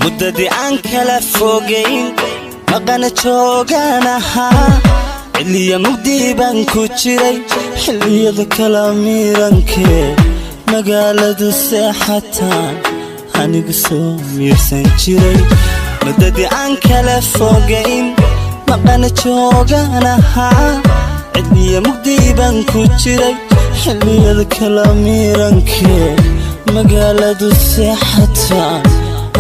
muddadii aan kala fogeyn maqana jooganaha xilliya mugdii baan ku jiray xilliyada kala miirankee magaaladu seexataan anigu soo miirsan jiray muddadii aan kala fogeyn maqana jooganaha xilliya mugdii baan ku jiray xilliyada kala miirankee magaaladu seexataan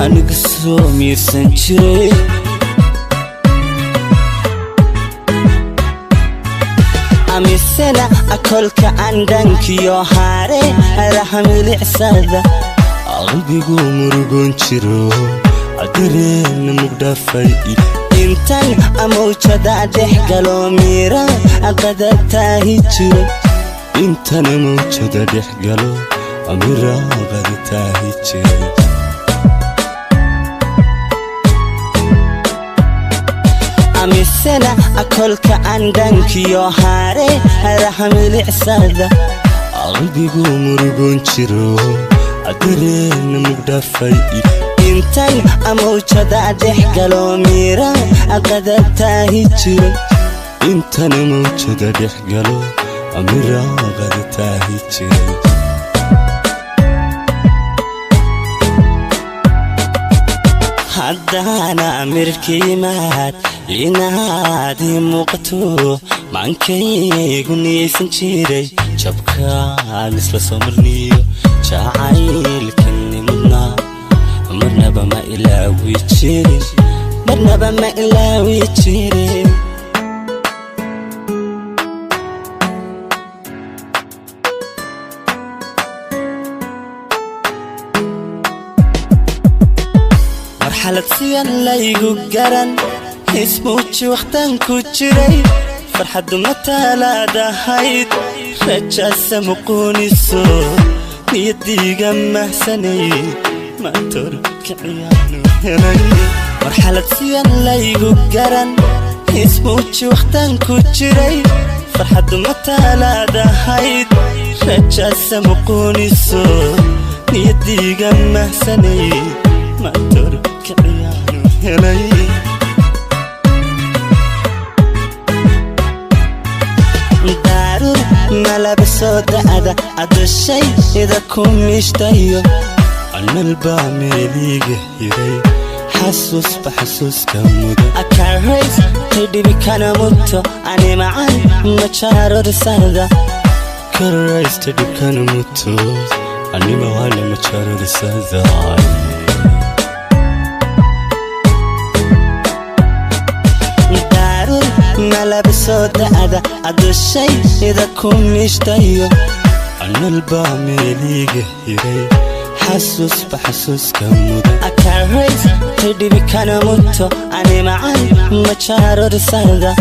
anigu soo miirsan jiray amisana akolka andankiyo haare rahamilicsada qalbigu murugoon jiro adareen mugdhafay intan amawjada dhex galo miira aqadatahi jiro intan amawjada dhex galo amira aqadatahi jiro amisana akolka andankiyo haare rahamilicsada qalbigu murugoon jiro adareen mugdhafay intan amawjada dhex galo miira aqadatahi jiro intan amawjada dhex galo amira aqadatahi jiro haddana mirkiimaad inaadi muuqato maankaygu niyaysan jiray jabkaan isla soo marniyo jacaylkani marnaba ma ilaawi jirin marnaba ma ilaawi jirin marxalad siyan laygu garan ismuuji waqtan ku jiray farxaddu ma talaadahayd rajaasa muquuniso niyadiiga mahsanay maantor kiciyaanu helay marxalad siyan laygu garan ismuuji waqtan ku jiray farxaddu ma talaadahayd rajaasa muquuniso niyadiiga mahsanay maantor kiciyaanu helay malabiso da'da adushay ida ku mishtayo analba meeliga hiray xasuus baxasuuska mudo akarays tidhibi kana muto ani macaan macharorsada karays tidhib kana muto ani macaan macharorsada malabiso da'da adushay ida ku mishtayo analba meeliga hiray xasuus baxasuuska mudo akarays tidhibi kana muto ani macaan macharorsada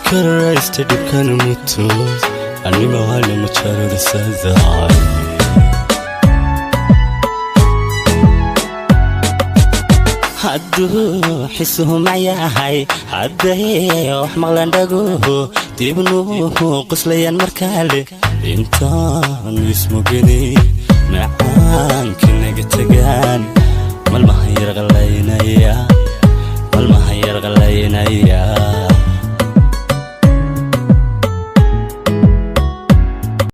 karays tidhib kana muto ani macaan macharorsada hadduu xisuhu mayahay hadday wax maqlan dhaguhu dibnuhu quslayan markaale intaan ismugini macaanka naga tagaan malmahan yar qalaynaya